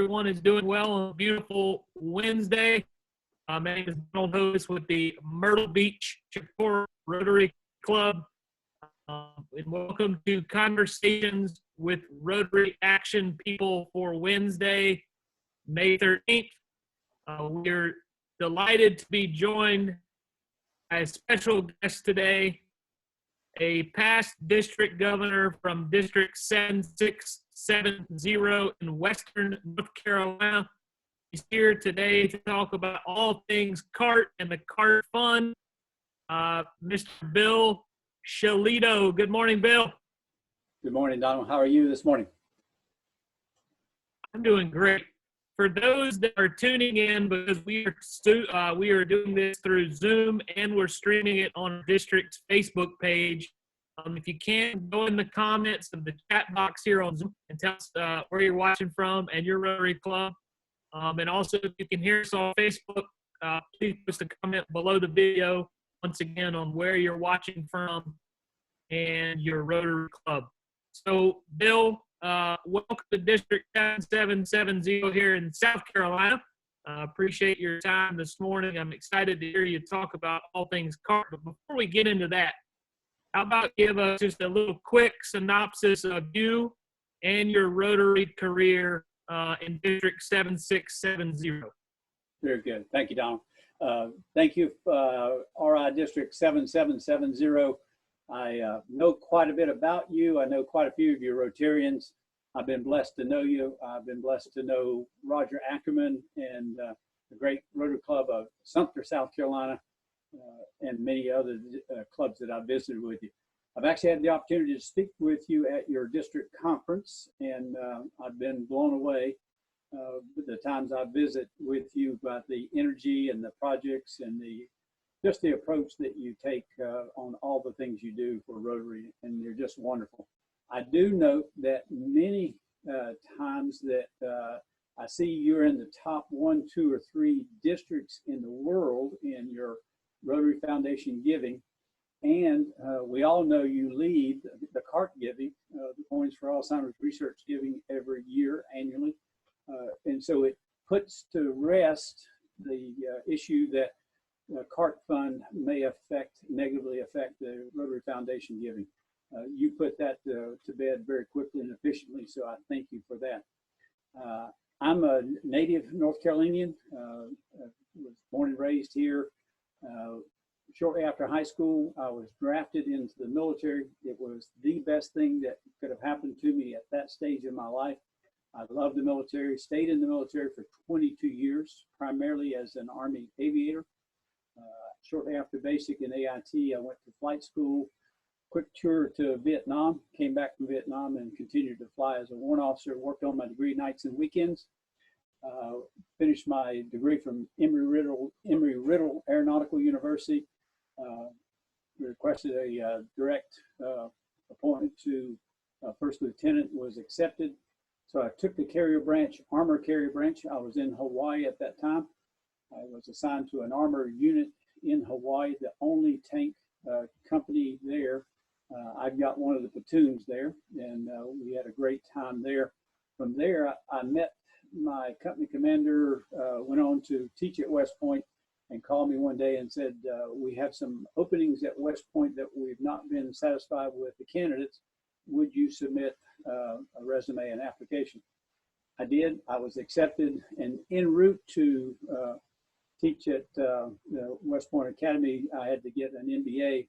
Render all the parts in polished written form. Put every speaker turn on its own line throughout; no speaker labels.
everyone is doing well on a beautiful Wednesday. My name is Donald Hovis with the Myrtle Beach Chicora Rotary Club. And welcome to Conversations with Rotary Action People for Wednesday, May 13th. We're delighted to be joined by a special guest today, a past district governor from District 7670 in Western North Carolina. He's here today to talk about all things CART and the CART Fund. Mr. Bill Shillito. Good morning, Bill.
Good morning, Donald. How are you this morning?
I'm doing great. For those that are tuning in, because we are doing this through Zoom and we're streaming it on our district's Facebook page. If you can, go in the comments of the chat box here on Zoom and tell us where you're watching from and your Rotary Club. And also, if you can hear us on Facebook, please post a comment below the video once again on where you're watching from and your Rotary Club. So, Bill, welcome to District 7770 here in South Carolina. Appreciate your time this morning. I'm excited to hear you talk about all things CART. But before we get into that, how about give us just a little quick synopsis of you and your Rotary career in District 7670?
Very good. Thank you, Donald. Thank you, RI District 7770. I know quite a bit about you. I know quite a few of your Rotarians. I've been blessed to know you. I've been blessed to know Roger Ackerman and the great Rotary Club of Sumter, South Carolina, and many other clubs that I've visited with you. I've actually had the opportunity to speak with you at your district conference, and I've been blown away the times I visit with you about the energy and the projects and just the approach that you take on all the things you do for Rotary, and you're just wonderful. I do note that many times that I see you're in the top 1, 2, or 3 districts in the world in your Rotary Foundation giving, and we all know you lead the CART giving, the Points for Alzheimer's Research giving every year annually, and so it puts to rest the issue that the CART Fund may negatively affect the Rotary Foundation giving. You put that to bed very quickly and efficiently, so I thank you for that. I'm a native North Carolinian, was born and raised here. Shortly after high school, I was drafted into the military. It was the best thing that could have happened to me at that stage in my life. I loved the military, stayed in the military for 22 years, primarily as an Army aviator. Shortly after basic and AIT, I went to flight school, quick tour to Vietnam, came back from Vietnam and continued to fly as a warrant officer, worked on my degree nights and weekends. Finished my degree from Embry-Riddle Aeronautical University. Requested a direct appointment to first lieutenant, was accepted. So I took the carrier branch, armor carrier branch. I was in Hawaii at that time. I was assigned to an armor unit in Hawaii, the only tank company there. I've got one of the platoons there, and we had a great time there. From there, I met my company commander, went on to teach at West Point, and called me one day and said, we have some openings at West Point that we've not been satisfied with the candidates. Would you submit a resume and application? I did. I was accepted, and en route to teach at West Point Academy, I had to get an MBA,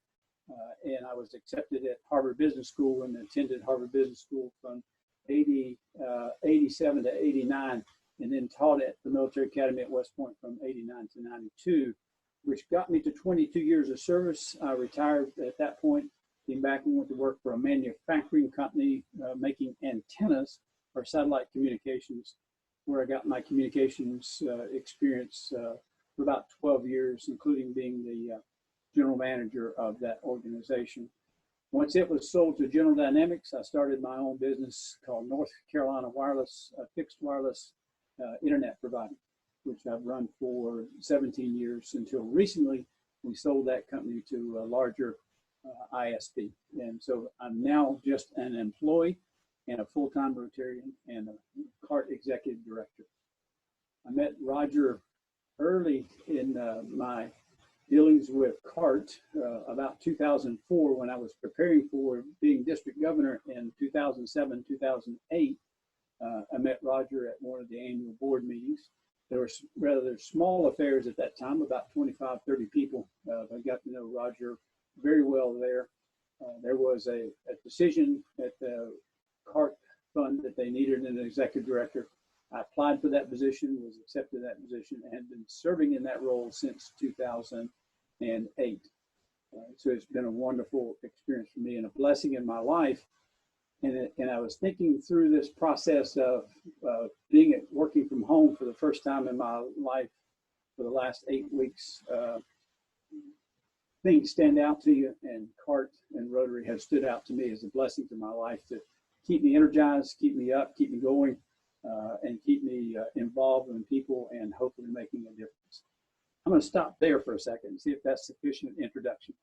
and I was accepted at Harvard Business School and attended Harvard Business School from 87 to 89, and then taught at the Military Academy at West Point from 89 to 92, which got me to 22 years of service. I retired at that point, came back and went to work for a manufacturing company making antennas for satellite communications, where I got my communications experience for about 12 years, including being the general manager of that organization. Once it was sold to General Dynamics, I started my own business called North Carolina Wireless, a fixed wireless internet provider, which I've run for 17 years until recently we sold that company to a larger ISP. And so I'm now just an employee and a full-time Rotarian and a CART executive director. I met Roger early in my dealings with CART about 2004 when I was preparing for being district governor in 2007, 2008. I met Roger at one of the annual board meetings. There were rather small affairs at that time, about 25, 30 people. I got to know Roger very well there. There was a decision at the CART fund that they needed an executive director. I applied for that position, was accepted that position, and been serving in that role since 2008. So it's been a wonderful experience for me and a blessing in my life. And I was thinking through this process of working from home for the first time in my life for the last 8 weeks. Things stand out to you, and CART and Rotary have stood out to me as a blessing to my life to keep me energized, keep me up, keep me going, and keep me involved in people and hopefully making a difference. I'm going to stop there for a second and see if that's sufficient introduction.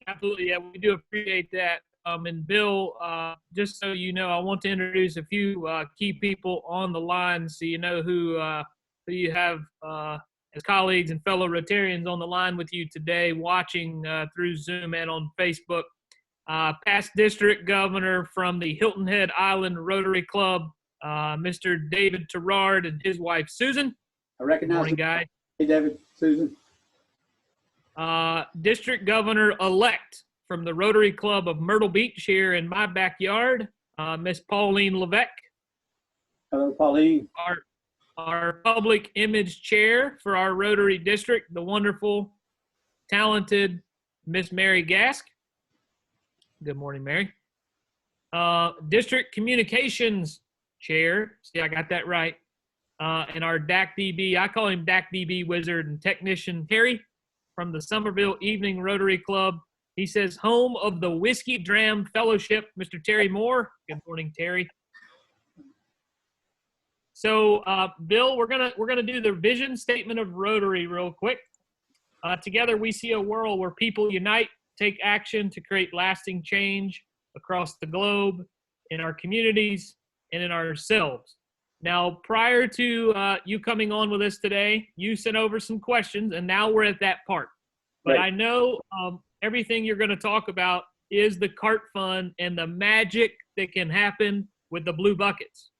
Absolutely, yeah, we do appreciate that. And Bill, just so you know, I want to introduce a few key people on the line so you know who you have as colleagues and fellow Rotarians on the line with you today, watching through Zoom and on Facebook. Past district governor from the Hilton Head Island Rotary Club, Mr. David Terrard and his wife, Susan.
I recognize.
Good morning, guys.
Hey, David, Susan.
District governor-elect from the Rotary Club of Myrtle Beach here in my backyard, Miss Pauline Levesque.
Hello, Pauline.
Our public image chair for our Rotary district, the wonderful, talented Miss Mary Gask. Good morning, Mary. District communications chair. See, I got that right. And our DAC DB, I call him DAC DB wizard and technician, Terry from the Somerville Evening Rotary Club. He says, home of the Whiskey Dram Fellowship, Mr. Terry Moore. Good morning, Terry. So, Bill, we're gonna do the vision statement of Rotary real quick. Together, we see a world where people unite, take action to create lasting change across the globe, in our communities, and in ourselves. Now, prior to you coming on with us today, you sent over some questions, and now we're at that part. But right. I know everything you're going to talk about is the CART Fund and the magic that can happen with the blue buckets.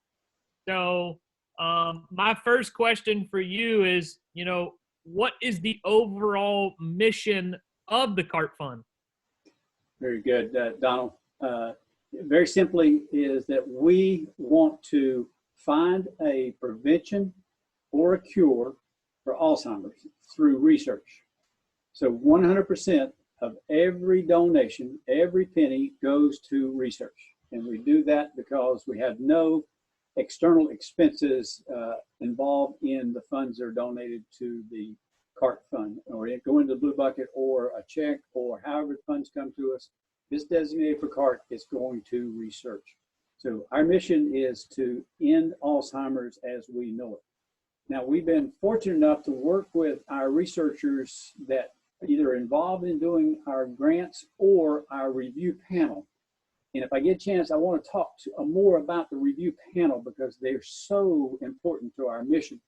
So my first question for you is, what is the overall mission of the CART Fund?
Very good, Donald. Very simply is that we want to find a prevention or a cure for Alzheimer's through research. So 100% of every donation, every penny goes to research. And we do that because we have no external expenses involved in the funds that are donated to the CART Fund, or it go into the blue bucket or a check or however the funds come to us. This designated for CART is going to research. So our mission is to end Alzheimer's as we know it. Now, we've been fortunate enough to work with our researchers that either involved in doing our grants or our review panel. And if I get a chance, I want to talk more about the review panel because they're so important to our mission.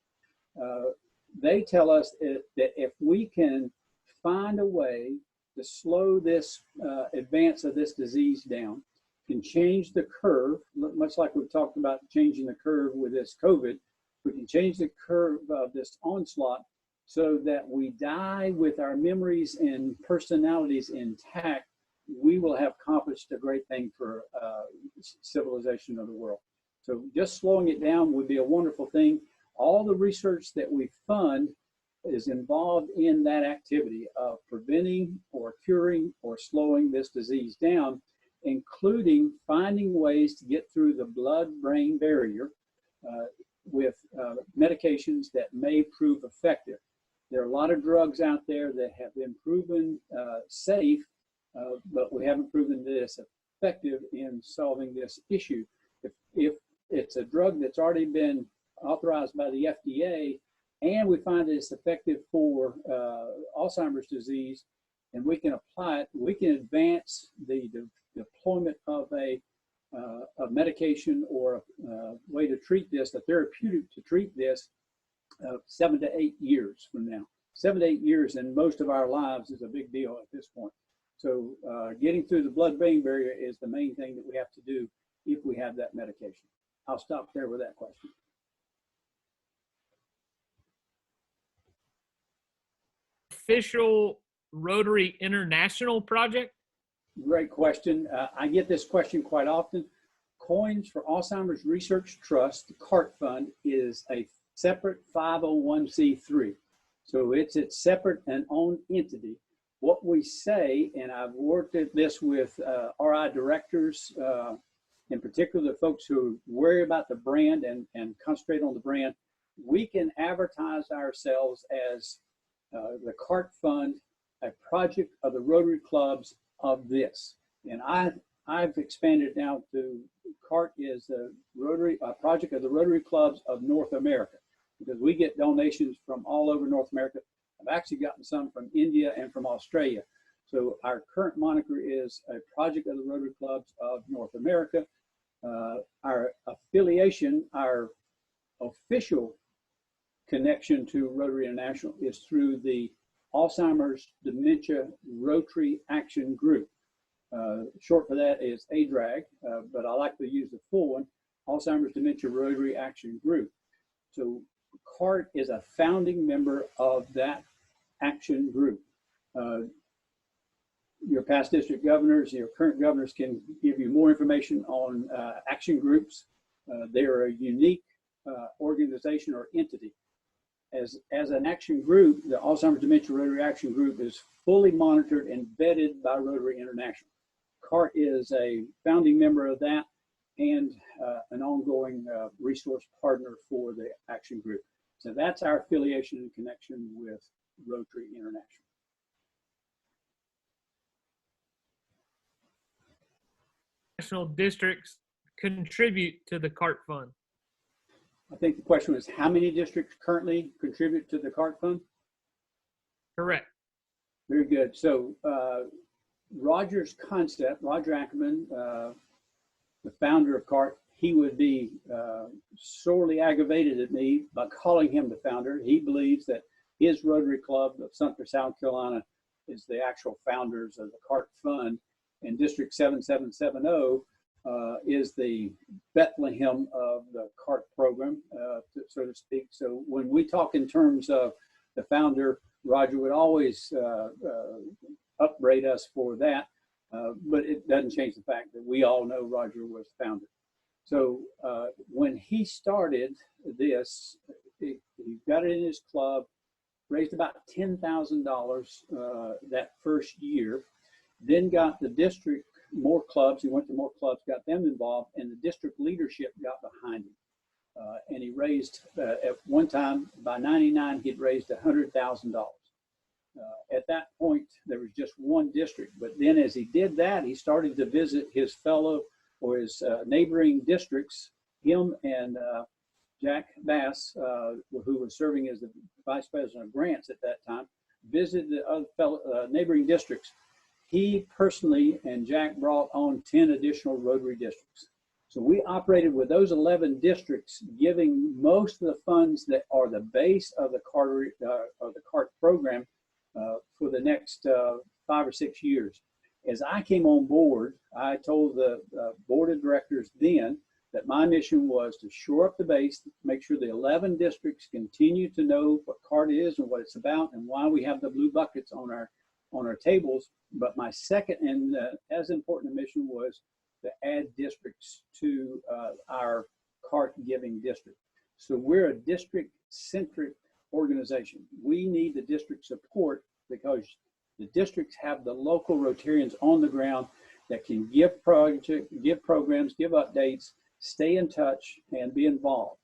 They tell us that if we can find a way to slow this advance of this disease down, can change the curve, much like we've talked about changing the curve with this COVID, we can change the curve of this onslaught so that we die with our memories and personalities intact. We will have accomplished a great thing for civilization of the world. So just slowing it down would be a wonderful thing. All the research that we fund is involved in that activity of preventing or curing or slowing this disease down, including finding ways to get through the blood-brain barrier with medications that may prove effective. There are a lot of drugs out there that have been proven safe, but we haven't proven that it's effective in solving this issue. If it's a drug that's already been authorized by the FDA and we find that it's effective for Alzheimer's disease and we can apply it, we can advance the deployment of a medication or a way to treat this, a therapeutic to treat this, 7 to 8 years from now. 7 to 8 years in most of our lives is a big deal at this point. So getting through the blood-brain barrier is the main thing that we have to do if we have that medication. I'll stop there with that question.
Official Rotary International project?
Great question. I get this question quite often. Coins for Alzheimer's Research Trust, the CART Fund, is a separate 501c3. So it's a separate and owned entity. What we say, and I've worked at this with RI directors, in particular the folks who worry about the brand and concentrate on the brand, we can advertise ourselves as the CART Fund, a project of the Rotary Clubs of this. And I've expanded now to CART is a project of the Rotary Clubs of North America, because we get donations from all over North America. I've actually gotten some from India and from Australia. So our current moniker is a project of the Rotary Clubs of North America. Our affiliation, our official connection to Rotary International is through the Alzheimer's Dementia Rotary Action Group. Short for that is ADRAG, but I like to use the full one, Alzheimer's Dementia Rotary Action Group. So CART is a founding member of that action group. Your past district governors, your current governors can give you more information on action groups. They are a unique organization or entity. As an action group, the Alzheimer's Dementia Rotary Action Group is fully monitored and vetted by Rotary International. CART is a founding member of that and an ongoing resource partner for the action group. So that's our affiliation and connection with Rotary International.
National districts contribute to the CART Fund?
I think the question was, how many districts currently contribute to the CART Fund?
Correct.
Very good. So Roger's concept, Roger Ackerman, the founder of CART, he would be sorely aggravated at me by calling him the founder. He believes that his Rotary Club of Sumter, South Carolina is the actual founders of the CART Fund, and District 7770 is the Bethlehem of the CART program, so to speak. So when we talk in terms of the founder, Roger would always upbraid us for that, but it doesn't change the fact that we all know Roger was the founder. So when he started this, he got it in his club, raised about $10,000 that first year, then got the district more clubs. He went to more clubs, got them involved, and the district leadership got behind him. And he raised, at one time, by 99, he'd raised $100,000. At that point, there was just one district. But then as he did that, he started to visit his fellow or his neighboring districts. Him and Jack Bass, who was serving as the vice president of grants at that time, visited the other fellow, neighboring districts. He personally and Jack brought on 10 additional Rotary districts. So we operated with those 11 districts, giving most of the funds that are the base of the CART program for the next 5 or 6 years. As I came on board, I told the board of directors then that my mission was to shore up the base, make sure the 11 districts continue to know what CART is and what it's about and why we have the blue buckets on our tables. But my second and as important a mission was to add districts to our CART giving district. So we're a district-centric organization. We need the district support because the districts have the local Rotarians on the ground that can give programs, give updates, stay in touch, and be involved.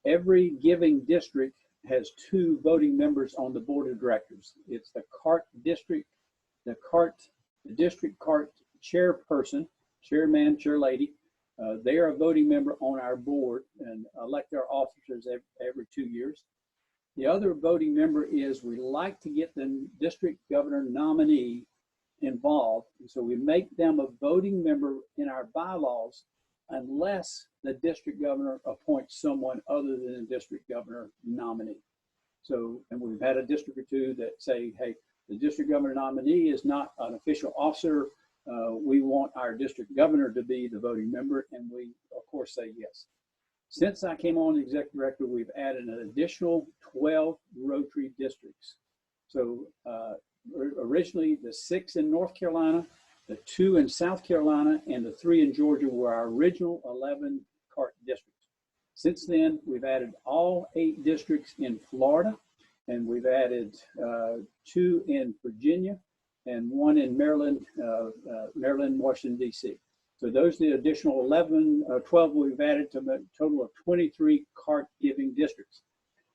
Every giving district has 2 voting members on the board of directors. It's the CART district, the district CART chairperson, chairman, chairlady. They are a voting member on our board and elect our officers every 2 years. The other voting member is we like to get the district governor nominee involved. And so we make them a voting member in our bylaws unless the district governor appoints someone other than the district governor nominee. So, and we've had a district or two that say, hey, the district governor nominee is not an official officer. We want our district governor to be the voting member, and we, of course, say yes. Since I came on as executive director, we've added an additional 12 Rotary districts. So originally the 6 in North Carolina, the 2 in South Carolina, and the 3 in Georgia were our original 11 CART districts. Since then, we've added all 8 districts in Florida, and we've added 2 in Virginia and 1 in Maryland, Washington, D.C. So those are the additional 12 we've added to a total of 23 CART giving districts.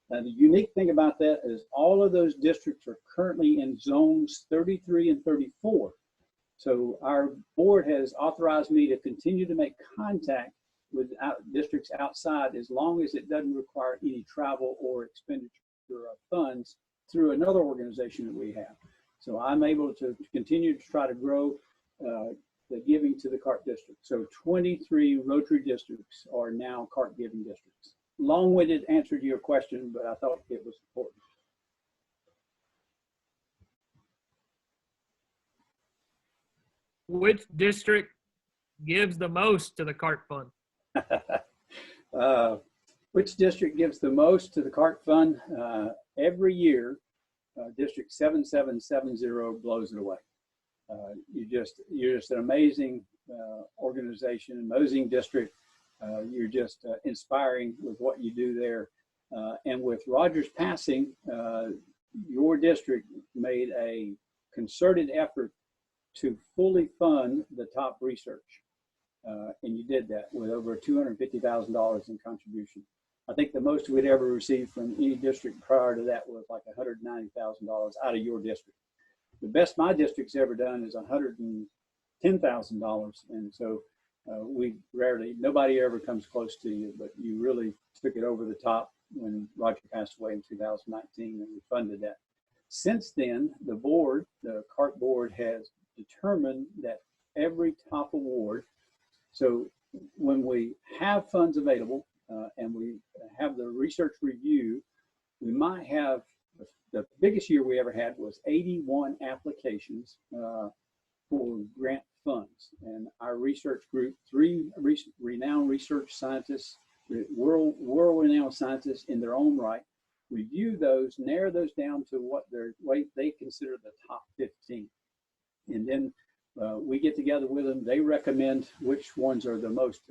Now, the unique thing about that is all of those districts are currently in zones 33 and 34. So our board has authorized me to continue to make contact with districts outside as long as it doesn't require any travel or expenditure of funds through another organization that we have. So I'm able to continue to try to grow the giving to the CART district. So 23 Rotary districts are now CART giving districts. Long-winded answer to your question, but I thought it was important.
Which district gives the most to the CART fund?
Which district gives the most to the CART fund? Every year, District 7770 blows it away. You're just an amazing organization, amazing district. You're just inspiring with what you do there. And with Roger's passing, your district made a concerted effort to fully fund the top research. And you did that with over $250,000 in contribution. I think the most we'd ever received from any district prior to that was like $190,000 out of your district. The best my district's ever done is $110,000. And so nobody ever comes close to you, but you really took it over the top when Roger passed away in 2019 and we funded that. Since then, the CART board has determined that every top award, so when we have funds available and we have the research review, we might have, the biggest year we ever had was 81 applications for grant funds. And our research group, 3 renowned research scientists, world-renowned scientists in their own right, review those, narrow those down to what they consider the top 15. And then we get together with them. They recommend which ones are the most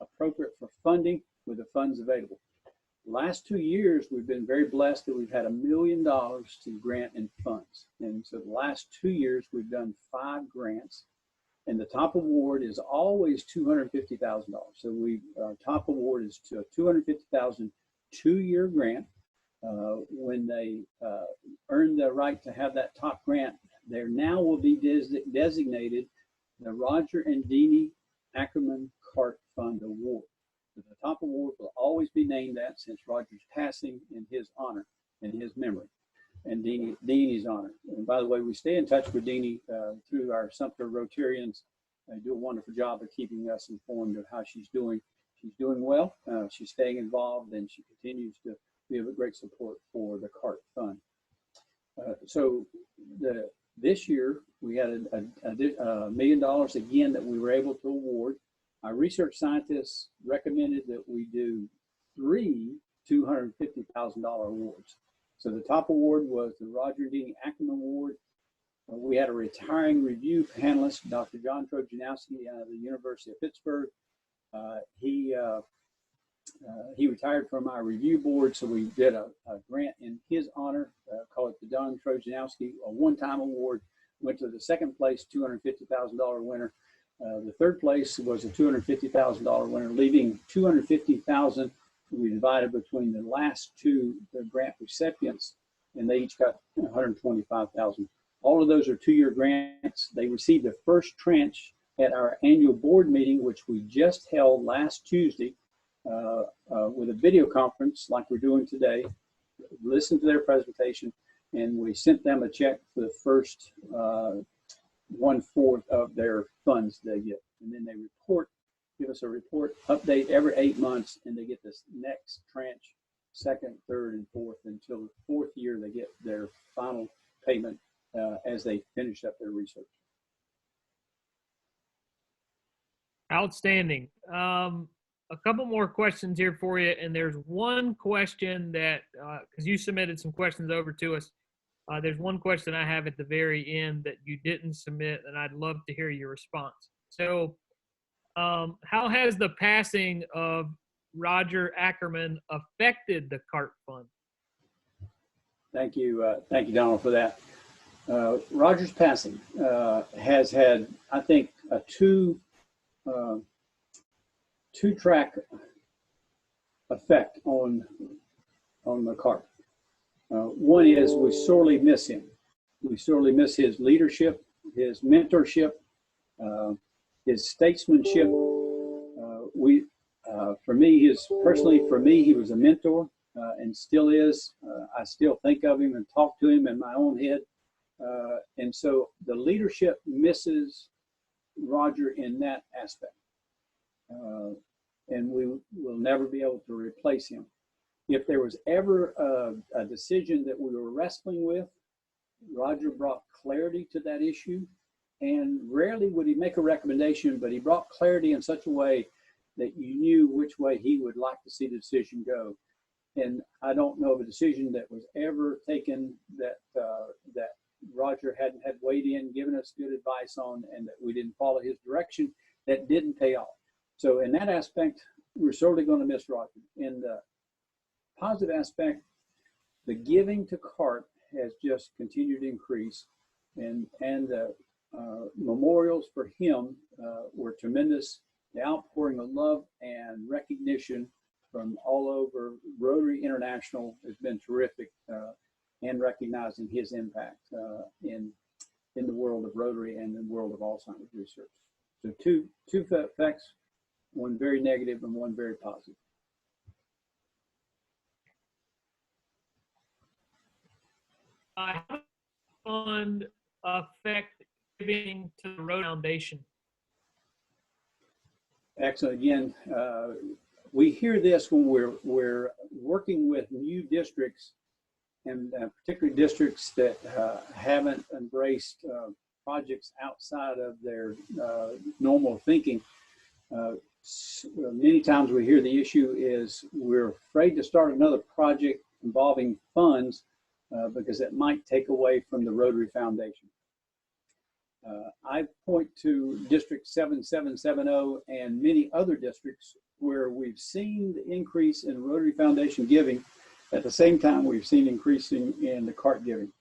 appropriate for funding with the funds available. The last 2 years, we've been very blessed that we've had $1 million to grant and funds. And so the last 2 years, we've done 5 grants. And the top award is always $250,000. So our top award is to a $250,000 2-year grant. When they earn the right to have that top grant, there now will be designated the Roger and Deanie Ackerman CART Fund Award. So the top award will always be named that since Roger's passing in his honor, in his memory, and Deanie's honor. And by the way, we stay in touch with Deanie through our Sumter Rotarians. They do a wonderful job of keeping us informed of how she's doing. She's doing well. She's staying involved, and she continues to be of a great support for the CART Fund. So this year, we had $1 million again that we were able to award. Our research scientists recommended that we do 3 $250,000 awards. So the top award was the Roger and Deanie Ackerman Award. We had a retiring review panelist, Dr. John Trojanowski out of the University of Pittsburgh. He retired from our review board, so we did a grant in his honor, called it the John Trojanowski, a one-time award. Went to the second place, $250,000 winner. The third place was a $250,000 winner, leaving $250,000 we divided between the last 2 grant recipients, and they each got $125,000. All of those are 2-year grants. They received the first tranche at our annual board meeting, which we just held last Tuesday with a video conference like we're doing today. Listened to their presentation, and we sent them a check for the first 1/4 of their funds they get. And then they report, give us a report update every 8 months, and they get this next tranche, second, third, and fourth, until the fourth year they get their final payment as they finish up their research.
Outstanding. A couple more questions here for you, and there's one question that, because you submitted some questions over to us, there's one question I have at the very end that you didn't submit, and I'd love to hear your response. So, how has the passing of Roger Ackerman affected the CART Fund?
Thank you, Donald, for that. Roger's passing has had, I think, a two-track effect on the CART. One is we sorely miss him. We sorely miss his leadership, his mentorship, his statesmanship. For me, for me, he was a mentor and still is. I still think of him and talk to him in my own head. And so the leadership misses Roger in that aspect. And we will never be able to replace him. If there was ever a decision that we were wrestling with, Roger brought clarity to that issue, and rarely would he make a recommendation, but he brought clarity in such a way that you knew which way he would like to see the decision go. And I don't know of a decision that was ever taken that Roger hadn't had weighed in, given us good advice on, and that we didn't follow his direction, that didn't pay off. So in that aspect, we're certainly going to miss Roger. In the positive aspect, the giving to CART has just continued to increase, and the memorials for him were tremendous. The outpouring of love and recognition from all over Rotary International has been terrific, and recognizing his impact in the world of Rotary and in the world of Alzheimer's research. So two effects, one very negative and one very positive.
How does the fund affect giving to the Rotary Foundation?
Excellent. Again, we hear this when we're working with new districts, and particularly districts that haven't embraced projects outside of their normal thinking. Many times we hear the issue is we're afraid to start another project involving funds because it might take away from the Rotary Foundation. I point to District 7770 and many other districts where we've seen the increase in Rotary Foundation giving. At the same time, we've seen increasing in the CART giving.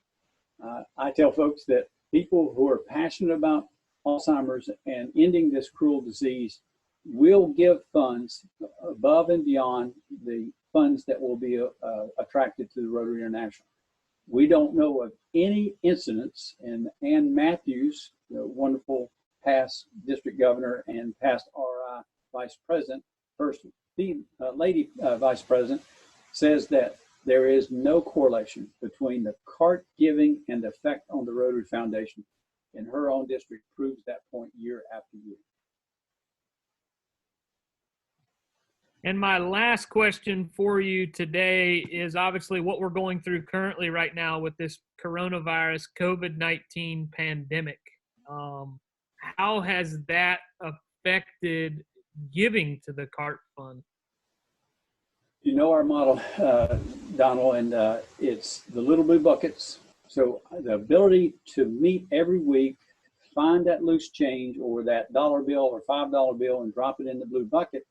I tell folks that people who are passionate about Alzheimer's and ending this cruel disease will give funds above and beyond the funds that will be attracted to the Rotary International. We don't know of any incidents, and Ann Matthews, the wonderful past district governor and past RI vice president, first lady vice president, says that there is no correlation between the CART giving and the effect on the Rotary Foundation. And her own district proves that point year after year.
And my last question for you today is obviously what we're going through currently right now with this coronavirus COVID-19 pandemic. How has that affected giving to the CART Fund?
You know our model, Donald, and it's the little blue buckets. So the ability to meet every week, find that loose change or that dollar bill or $5 bill and drop it in the blue bucket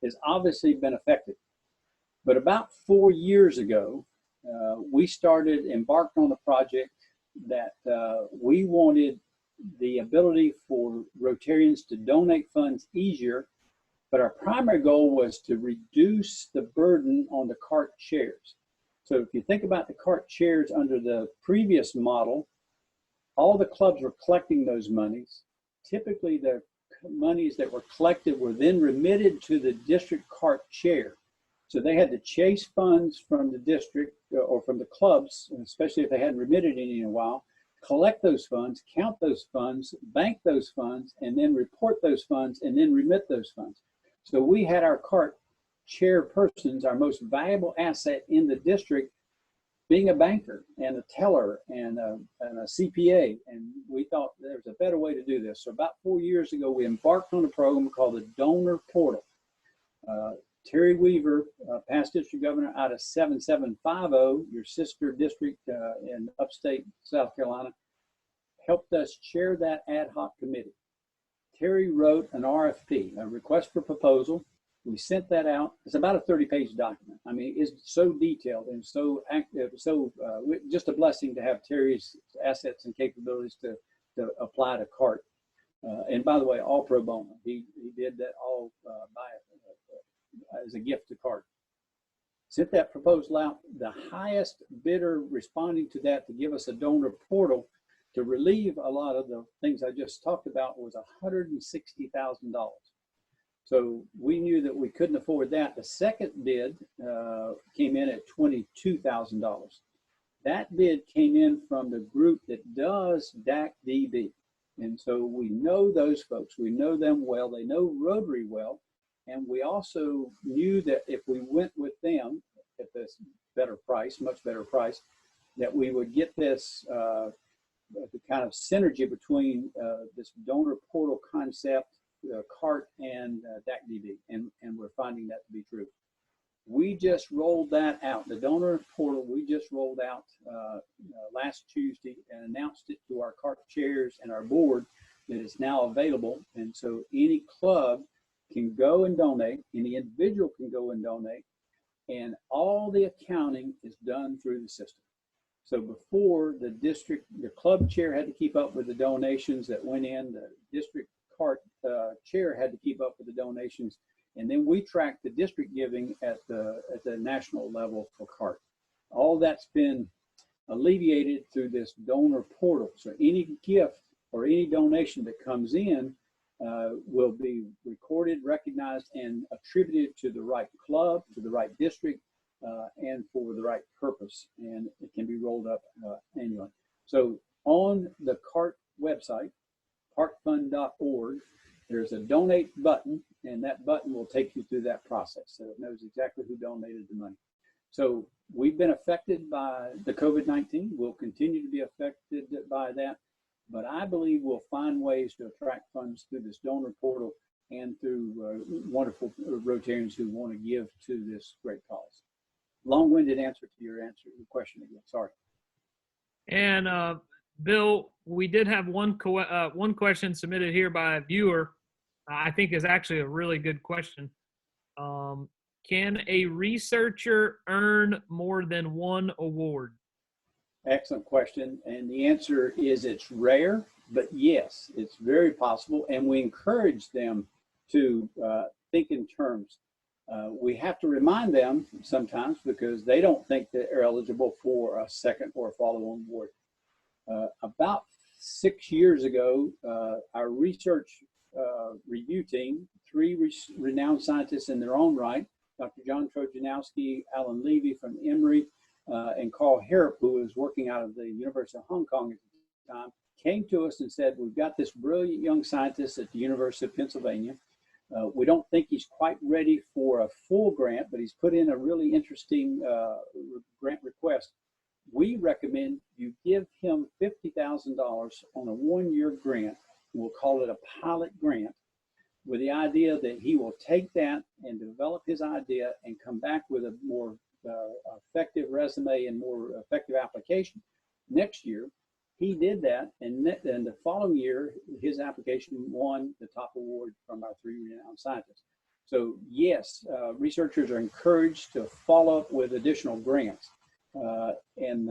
has obviously been affected. But about 4 years ago, we embarked on the project that we wanted the ability for Rotarians to donate funds easier, but our primary goal was to reduce the burden on the CART chairs. So if you think about the CART chairs under the previous model, all the clubs were collecting those monies. Typically the monies that were collected were then remitted to the district CART chair. So they had to chase funds from the district or from the clubs, especially if they hadn't remitted any in a while, collect those funds, count those funds, bank those funds, and then report those funds, and then remit those funds. So we had our CART chairpersons, our most valuable asset in the district, being a banker and a teller and a CPA. And we thought there was a better way to do this. So about 4 years ago, we embarked on a program called the Donor Portal. Terry Weaver, past district governor out of 7750, your sister district in upstate South Carolina, helped us chair that ad hoc committee. Terry wrote an RFP, a request for proposal. We sent that out. It's about a 30-page document. I mean, it's so detailed and so active, just a blessing to have Terry's assets and capabilities to apply to CART. And by the way, all pro bono. He did that all as a gift to CART. Sent that proposal out. The highest bidder responding to that to give us a donor portal to relieve a lot of the things I just talked about was $160,000. So we knew that we couldn't afford that. The second bid came in at $22,000. That bid came in from the group that does DAC-DB. And so we know those folks, we know them well, they know Rotary well. And we also knew that if we went with them at this better price, much better price, that we would get this the kind of synergy between this donor portal concept, CART and DAC-DB, and we're finding that to be true. We just rolled that out. The donor portal we just rolled out last Tuesday and announced it to our CART chairs and our board that it's now available. And so any club can go and donate, any individual can go and donate, and all the accounting is done through the system. So before the club chair had to keep up with the donations that went in, the district CART chair had to keep up with the donations, and then we tracked the district giving at the national level for CART. All that's been alleviated through this donor portal. So any gift or any donation that comes in will be recorded, recognized, and attributed to the right club, to the right district, and for the right purpose, and it can be rolled up annually. So on the CART website, cartfund.org, there's a donate button, and that button will take you through that process. So it knows exactly who donated the money. So we've been affected by the COVID-19. We'll continue to be affected by that, but I believe we'll find ways to attract funds through this donor portal and through wonderful Rotarians who want to give to this great cause. Long-winded answer to your question again. Sorry.
And Bill, we did have one question submitted here by a viewer. I think is actually a really good question. Can a researcher earn more than one award?
Excellent question. And the answer is it's rare, but yes, it's very possible. And we encourage them to think in terms. We have to remind them sometimes because they don't think that they're eligible for a second or follow-on award. About 6 years ago, our research review team, three renowned scientists in their own right, Dr. John Trojanowski, Alan Levy from Emory, and Carl Harrop, who was working out of the University of Hong Kong at the time, came to us and said, we've got this brilliant young scientist at the University of Pennsylvania. We don't think he's quite ready for a full grant, but he's put in a really interesting grant request. We recommend you give him $50,000 on a one-year grant. We'll call it a pilot grant, with the idea that he will take that and develop his idea and come back with a more effective resume and more effective application next year. He did that, and the following year, his application won the top award from our three renowned scientists. So yes, researchers are encouraged to follow up with additional grants, and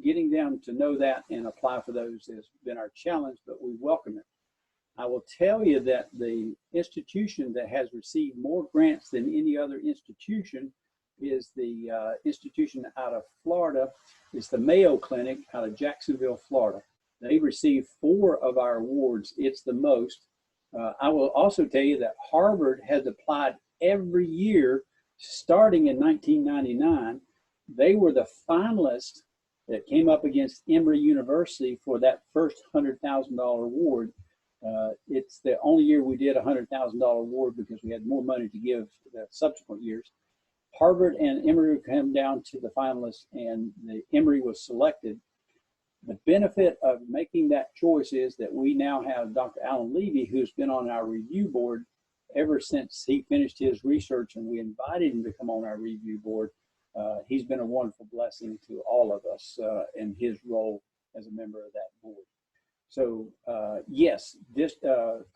getting them to know that and apply for those has been our challenge, but we welcome it. I will tell you that the institution that has received more grants than any other institution is the institution out of Florida. It's the Mayo Clinic out of Jacksonville, Florida. They received 4 of our awards. It's the most. I will also tell you that Harvard has applied every year starting in 1999. They were the finalists that came up against Emory University for that first $100,000 award. It's the only year we did a $100,000 award because we had more money to give the subsequent years. Harvard and Emory came down to the finalists, and the Emory was selected. The benefit of making that choice is that we now have Dr. Alan Levy, who's been on our review board ever since he finished his research, and we invited him to come on our review board. He's been a wonderful blessing to all of us in his role as a member of that board. So yes, this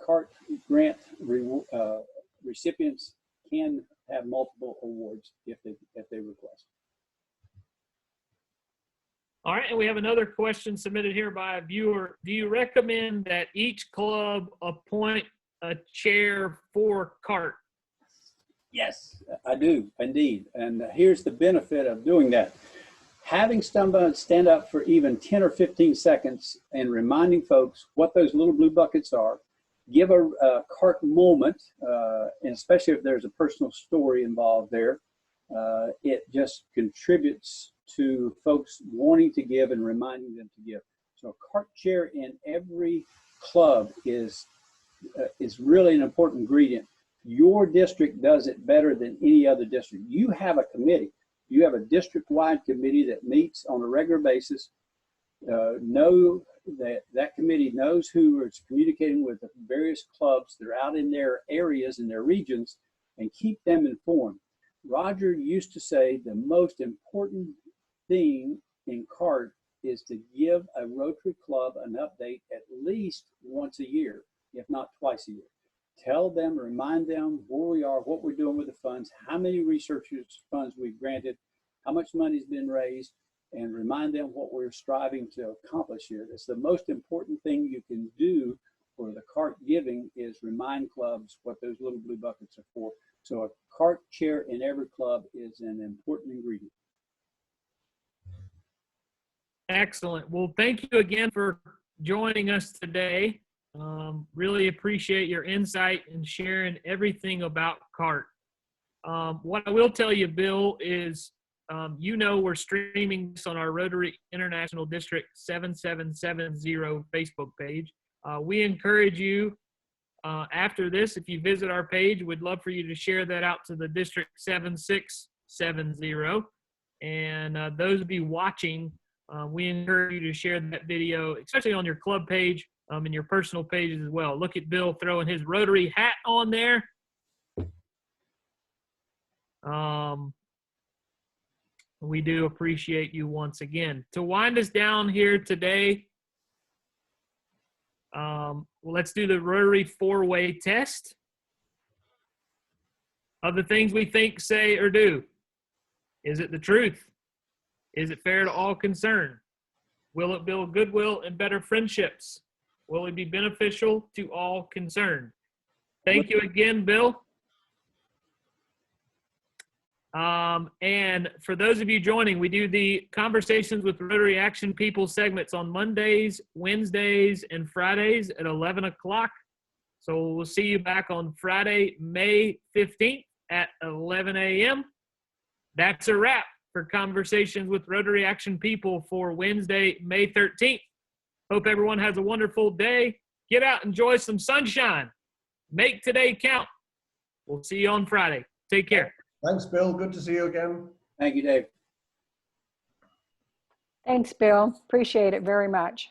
CART grant recipients can have multiple awards if they request.
All right, and we have another question submitted here by a viewer. Do you recommend that each club appoint a chair for CART?
Yes, I do, indeed. And here's the benefit of doing that. Having somebody stand up for even 10 or 15 seconds and reminding folks what those little blue buckets are, give a CART moment, and especially if there's a personal story involved there, it just contributes to folks wanting to give and reminding them to give. So a CART chair in every club is really an important ingredient. Your district does it better than any other district. You have a committee. You have a district-wide committee that meets on a regular basis. Know that committee knows who is communicating with the various clubs that are out in their areas and their regions, and keep them informed. Roger used to say the most important thing in CART is to give a Rotary Club an update at least once a year, if not twice a year. Tell them, remind them where we are, what we're doing with the funds, how many researchers funds we've granted, how much money's been raised, and remind them what we're striving to accomplish here. That's the most important thing you can do for the CART giving, is remind clubs what those little blue buckets are for. So a CART chair in every club is an important ingredient.
Excellent. Well, thank you again for joining us today. Really appreciate your insight and sharing everything about CART. What I will tell you, Bill, is we're streaming this on our Rotary International District 7770 Facebook page. We encourage you, after this, if you visit our page, we'd love for you to share that out to the District 7670. And those of you watching, we encourage you to share that video, especially on your club page and your personal pages as well. Look at Bill throwing his Rotary hat on there. We do appreciate you once again. To wind us down here today, let's do the Rotary four-way test of the things we think, say, or do. Is it the truth? Is it fair to all concerned? Will it build goodwill and better friendships? Will it be beneficial to all concerned? Thank you again, Bill. And for those of you joining, we do the Conversations with Rotary Action People segments on Mondays, Wednesdays, and Fridays at 11 o'clock. So we'll see you back on Friday, May 15th at 11 a.m. That's a wrap for Conversations with Rotary Action People for Wednesday, May 13th. Hope everyone has a wonderful day. Get out, enjoy some sunshine. Make today count. We'll see you on Friday. Take care.
Thanks, Bill. Good to see you again.
Thank you, Dave.
Thanks, Bill. Appreciate it very much.